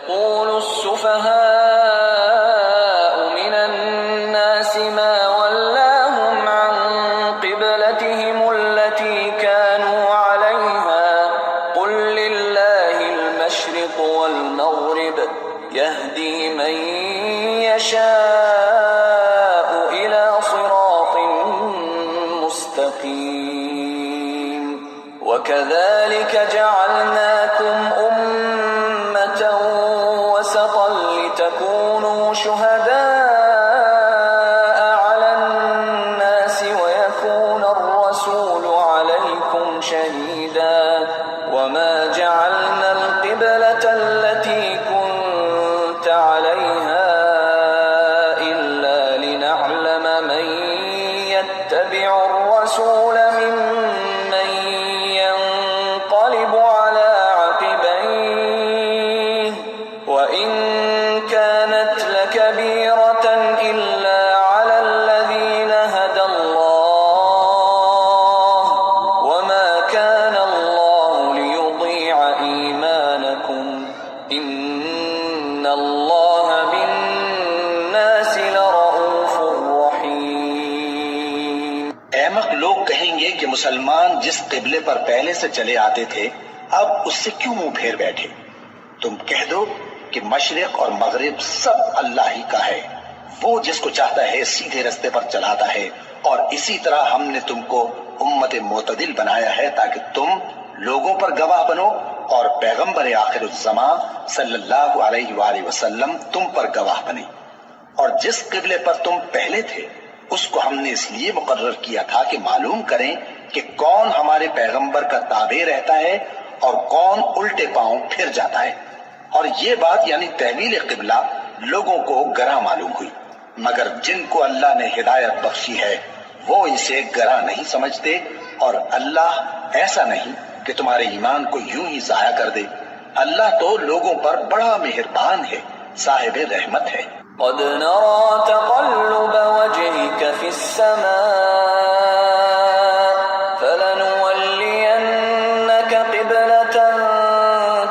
سيقول السفهاء من الناس ما ولاهم عن قبلتهم التي كانوا عليها قل لله المشرق والمغرب يهدي من يشاء إلى صراط مستقيم وكذلك جعلناكم أمة وسطا لتكونوا شهداء على الناس ويكون الرسول عليكم شهيدا وما جعلنا القبلة التي كنت عليها إلا لنعلم من يتبع الرسول ممن ينقلب على عقبيه وإن كانت لكبيرة إلا على الذين هدى الله وما كان الله ليضيع إيمانكم إن الله بالناس لرؤوف رحيم۔ احمق لوگ کہیں گے کہ مسلمان جس قبلے پر پہلے سے چلے آتے تھے اب اس سے کیوں منہ پھیر بیٹھے؟ تم کہہ دو کہ مشرق اور مغرب سب اللہ ہی کا ہے، وہ جس کو چاہتا ہے سیدھے رستے پر چلاتا ہے، اور اسی طرح ہم نے تم کو امت معتدل بنایا ہے تاکہ تم لوگوں پر گواہ بنو اور پیغمبر آخر الزماں صلی اللہ علیہ وآلہ وسلم تم پر گواہ بنے۔ اور جس قبلے پر تم پہلے تھے اس کو ہم نے اس لیے مقرر کیا تھا کہ معلوم کریں کہ کون ہمارے پیغمبر کا تابع رہتا ہے اور کون الٹے پاؤں پھر جاتا ہے۔ اور یہ بات یعنی تحویل قبلہ لوگوں کو گراں معلوم ہوئی، مگر جن کو اللہ نے ہدایت بخشی ہے وہ اسے گراں نہیں سمجھتے، اور اللہ ایسا نہیں کہ تمہارے ایمان کو یوں ہی ضائع کر دے۔ اللہ تو لوگوں پر بڑا مہربان ہے، صاحب رحمت ہے۔ قد نرى تقلب وجهك في السماء فلنولينك قبلة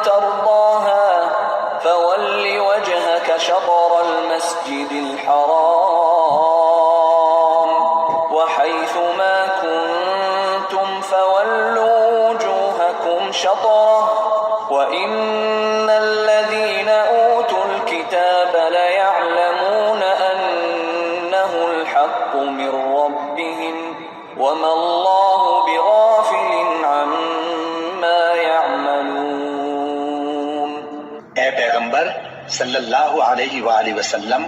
ترضاها فول وجهك شطر المسجد الحرام وحيث ما كنتم فولوا وجوهكم شطره وإن الذين أوتوا الكتاب ليعلمون أنه الحق من ربهم وما الله بغافل عما يعملون۔ اے پیغمبر صلی اللہ علیہ وآلہ وسلم،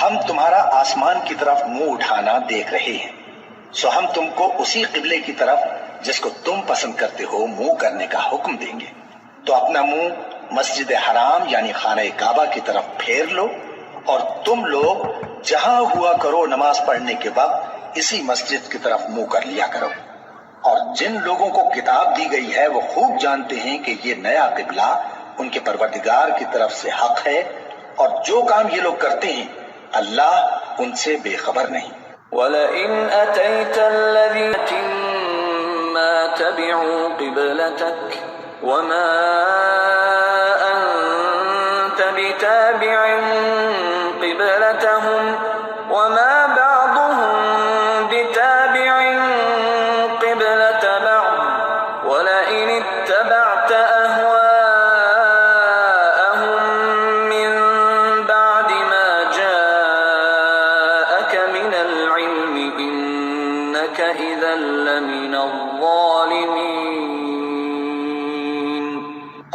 ہم تمہارا آسمان کی طرف منہ اٹھانا دیکھ رہے ہیں، سو ہم تم کو اسی قبلے کی طرف جس کو تم پسند کرتے ہو منہ کرنے کا حکم دیں گے۔ تو اپنا منہ مسجد حرام یعنی خانہ کعبہ کی طرف پھیر لو، اور تم لوگ جہاں ہوا کرو نماز پڑھنے کے وقت اسی مسجد کی طرف منہ کر لیا کرو۔ اور جن لوگوں کو کتاب دی گئی ہے وہ خوب جانتے ہیں کہ یہ نیا قبلہ ان کے پروردگار کی طرف سے حق ہے، اور جو کام یہ لوگ کرتے ہیں اللہ ان سے بے خبر نہیں۔ وَلَئِنْ أَتَيْتَ الَّذِينَ مَا تَبِعُوا قِبْلَتَكَ وَمَا أَنْتَ بِتَابِعٍ قِبْلَتَهُمْ وَمَا بَعْضُهُمْ بِتَابِعٍ قِبْلَةَ بَعْضٍ وَلَئِنِ اتَّبَعْتَ أَهْوَاءَهُمْ مِنْ بَعْدِ مَا جَاءَكَ مِنَ الْعِلْمِ إِنَّكَ إِذًا لَمِنَ الظَّالِمِينَ۔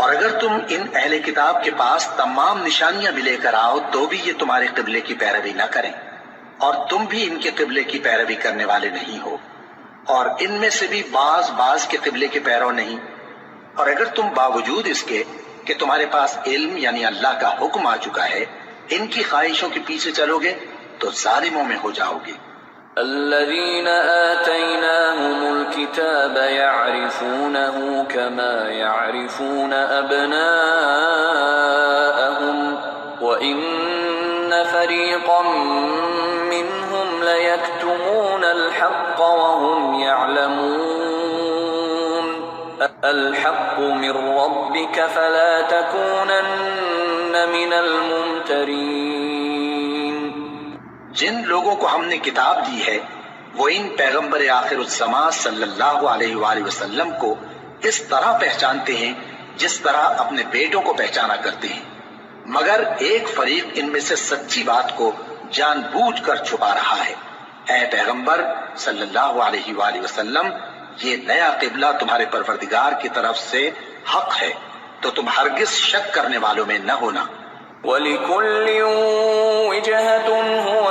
اور اگر تم ان اہل کتاب کے پاس تمام نشانیاں بھی لے کر آؤ تو بھی یہ تمہارے قبلے کی پیروی نہ کریں، اور تم بھی ان کے قبلے کی پیروی کرنے والے نہیں ہو، اور ان میں سے بھی بعض کے قبلے کے پیرو نہیں۔ اور اگر تم باوجود اس کے کہ تمہارے پاس علم یعنی اللہ کا حکم آ چکا ہے ان کی خواہشوں کے پیچھے چلو گے تو ظالموں میں ہو جاؤ گے۔ الذين آتيناهم الكتاب يعرفونه كما يعرفون أبناءهم وإن فريقا منهم ليكتمون الحق وهم يعلمون الحق من ربك فلا تكونن من الممترین۔ جن لوگوں کو ہم نے کتاب دی ہے وہ ان پیغمبر آخر الزمان صلی اللہ علیہ وآلہ وسلم کو اس طرح پہچانتے ہیں جس طرح اپنے بیٹوں کو پہچانا کرتے ہیں، مگر ایک فریق ان میں سے سچی بات کو جان بوجھ کر چھپا رہا ہے۔ اے پیغمبر صلی اللہ علیہ وآلہ وسلم، یہ نیا قبلہ تمہارے پروردگار کی طرف سے حق ہے، تو تم ہرگز شک کرنے والوں میں نہ ہونا۔ وَلِكُلٍّ وِجْهَةٌ هُوَ